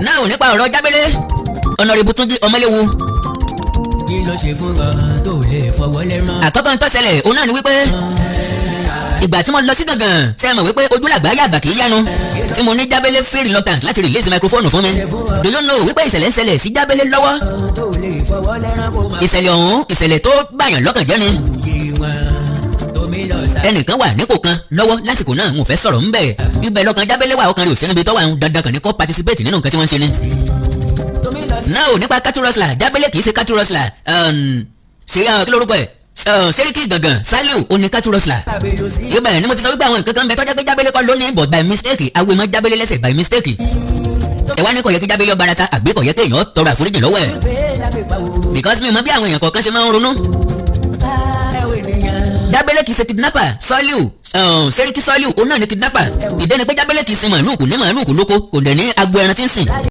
náà ò nípa ọ̀rọ̀ Jábélé Honorable Túnjí Ọmọléwu. kí ló ṣe fún ọ tó lè fọwọ́ lẹ́rán. àkọ́kọ́ ń tó ṣẹlẹ̀ òun náà ni wípé ìgbà tí mo lọ sí gangan ṣe mọ̀ wípé ojú làgbà yàgbà kì í yánu tí mo ní Jábélé feel reluctant láti release microphone fún mi. do you know wípé ìṣẹ̀lẹ̀ ń ṣẹlẹ̀ sí Jábélé lọ́wọ́. tó lè fọwọ́ lẹ́rán kó máa. ìṣẹ̀lẹ̀ ọ̀hún ìṣẹ̀lẹ̀ tó bàyàn lọ́kàn jẹ́ ni. ẹnìkan wà nípò kan lọ́wọ́ lásìkò náà n ò fẹ́ sọ̀rọ̀ ńbẹ̀ ibẹ̀ lọ́kàn Jábélé wà ọkàn rẹ̀ ò sí níbi tó wà ń dandan kàn ní kó participate nínú nǹkan tí wọ́n ń ṣe ni. náà ò nípa cattle rustler Jábélé kì í ṣe cattle rustler ṣe kí lórúkọ ẹ̀ Sẹ́ríkì Gàngàn Sàlíù oní cattle rustler. ibẹ̀ ni mo ti sọ wípé àwọn nǹkan kan ń bẹ tọ́jà pé Jábélé kọ́ lónìí but by mistake awé mọ́ Jábélé lẹ́sẹ̀ by mistake. ẹ wá ní kò yẹ kí Jábélé ọba rata àgbẹ̀ kò yẹ kí èèyàn tọrọ àforíjì lọ́wọ́ ẹ̀ because mi mọ bí àwọn èèyàn kọ̀ọ̀kan ṣe máa ń ronú. Jábélé kì í ṣe kidnapper Sàlíù Sẹ́ríkì Sàlíù òun náà ní kidnapper ìdẹ́ni pé Jábélé kì í sin màálù kò ní màálù kò lóko kò dẹ̀ ní agbo ẹran tí ń sìn.